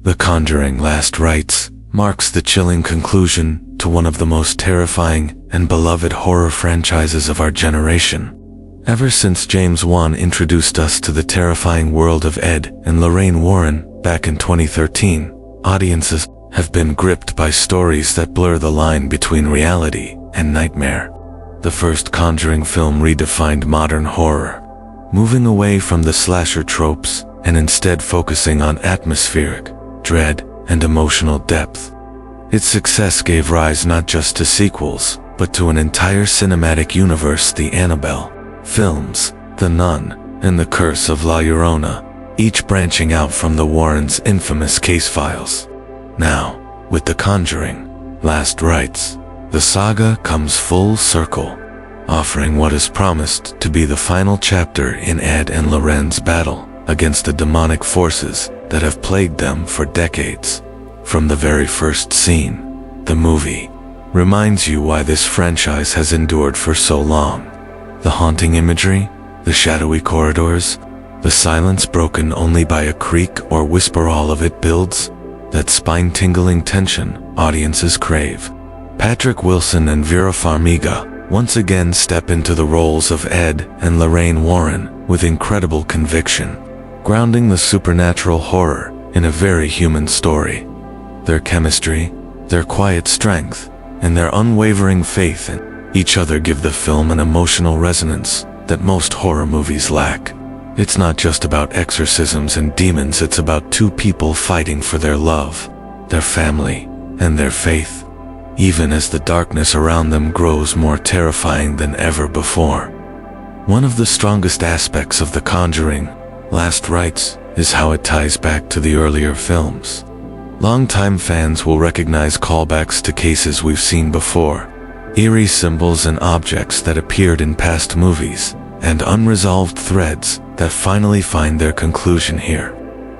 The Conjuring Last Rites marks the chilling conclusion to one of the most terrifying and beloved horror franchises of our generation. Ever since James Wan introduced us to the terrifying world of Ed and Lorraine Warren back in 2013, audiences have been gripped by stories that blur the line between reality and nightmare. The first Conjuring film redefined modern horror, moving away from the slasher tropes and instead focusing on atmospheric, dread, and emotional depth. Its success gave rise not just to sequels, but to an entire cinematic universe: the Annabelle films, The Nun, and the Curse of La Llorona, each branching out from the Warrens' infamous case files. Now, with The Conjuring Last Rites, the saga comes full circle, offering what is promised to be the final chapter in Ed and Lorraine's battle against the demonic forces that have plagued them for decades. From the very first scene, the movie reminds you why this franchise has endured for so long. The haunting imagery, the shadowy corridors, the silence broken only by a creak or whisper, all of it builds that spine-tingling tension audiences crave. Patrick Wilson and Vera Farmiga once again step into the roles of Ed and Lorraine Warren with incredible conviction, grounding the supernatural horror in a very human story. Their chemistry, their quiet strength, and their unwavering faith in each other give the film an emotional resonance that most horror movies lack. It's not just about exorcisms and demons, it's about two people fighting for their love, their family, and their faith, even as the darkness around them grows more terrifying than ever before. One of the strongest aspects of The Conjuring Last Rites is how it ties back to the earlier films. Longtime fans will recognize callbacks to cases we've seen before, eerie symbols and objects that appeared in past movies, and unresolved threads that finally find their conclusion here.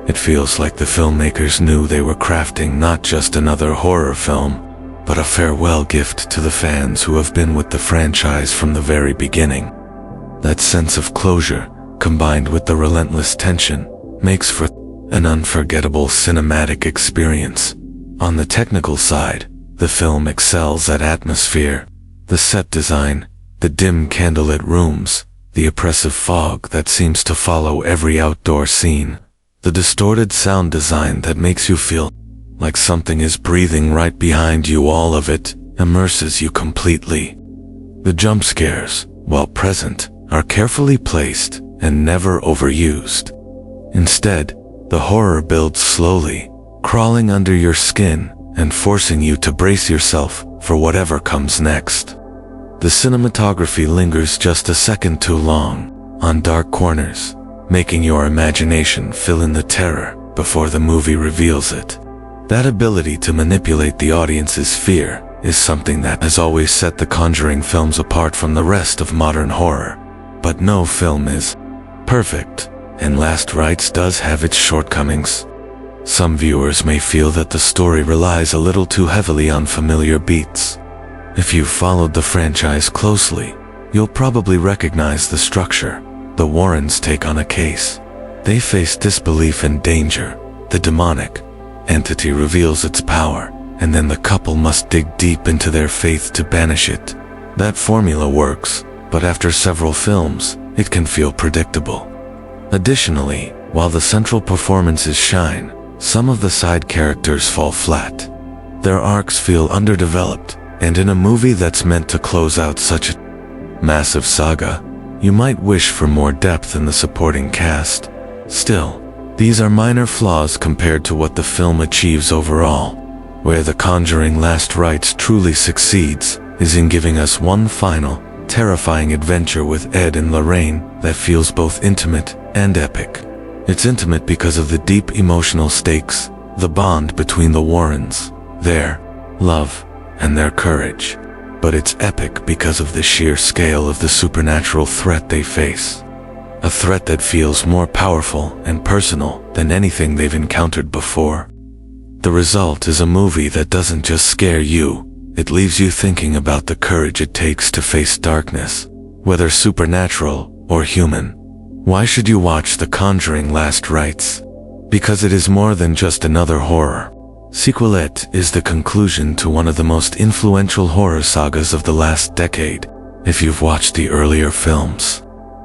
It feels like the filmmakers knew they were crafting not just another horror film, but a farewell gift to the fans who have been with the franchise from the very beginning. That sense of closure, combined with the relentless tension, makes for an unforgettable cinematic experience. On the technical side, the film excels at atmosphere, the set design, the dim candlelit rooms, the oppressive fog that seems to follow every outdoor scene, the distorted sound design that makes you feel like something is breathing right behind you. All of it immerses you completely. The jump scares, while present, are carefully placed and never overused. Instead, the horror builds slowly, crawling under your skin and forcing you to brace yourself for whatever comes next. The cinematography lingers just a second too long on dark corners, making your imagination fill in the terror before the movie reveals it. That ability to manipulate the audience's fear is something that has always set the Conjuring films apart from the rest of modern horror. But no film is perfect, and Last Rites does have its shortcomings. Some viewers may feel that the story relies a little too heavily on familiar beats. If you've followed the franchise closely, you'll probably recognize the structure. The Warrens take on a case. They face disbelief and danger. The demonic entity reveals its power, and then the couple must dig deep into their faith to banish it. That formula works, but after several films, it can feel predictable. Additionally, while the central performances shine, some of the side characters fall flat. Their arcs feel underdeveloped, and in a movie that's meant to close out such a massive saga, you might wish for more depth in the supporting cast. Still, these are minor flaws compared to what the film achieves overall. Where The Conjuring Last Rites truly succeeds is in giving us one final, terrifying adventure with Ed and Lorraine that feels both intimate and epic. It's intimate because of the deep emotional stakes, the bond between the Warrens, their love, and their courage. But it's epic because of the sheer scale of the supernatural threat they face. A threat that feels more powerful and personal than anything they've encountered before. The result is a movie that doesn't just scare you, it leaves you thinking about the courage it takes to face darkness, whether supernatural or human. Why should you watch The Conjuring Last Rites? Because it is more than just another horror. Sequelette is the conclusion to one of the most influential horror sagas of the last decade, if you've watched the earlier films.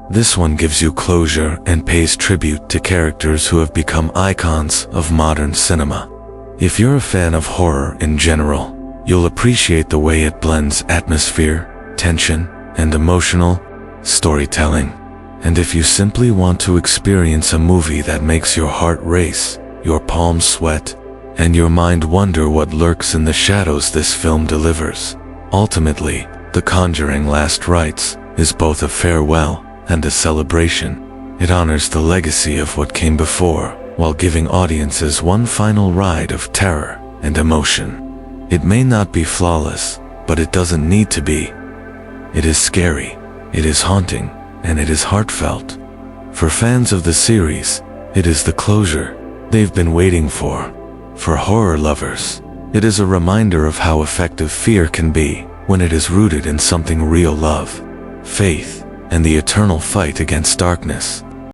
This one gives you closure and pays tribute to characters who have become icons of modern cinema. If you're a fan of horror in general, you'll appreciate the way it blends atmosphere, tension, and emotional storytelling. And if you simply want to experience a movie that makes your heart race, your palms sweat, and your mind wonder what lurks in the shadows, this film delivers. Ultimately, The Conjuring Last Rites is both a farewell and a celebration. It honors the legacy of what came before, while giving audiences one final ride of terror and emotion. It may not be flawless, but it doesn't need to be. It is scary, it is haunting, and it is heartfelt. For fans of the series, it is the closure they've been waiting for. For horror lovers, it is a reminder of how effective fear can be when it is rooted in something real: love, faith, and the eternal fight against darkness.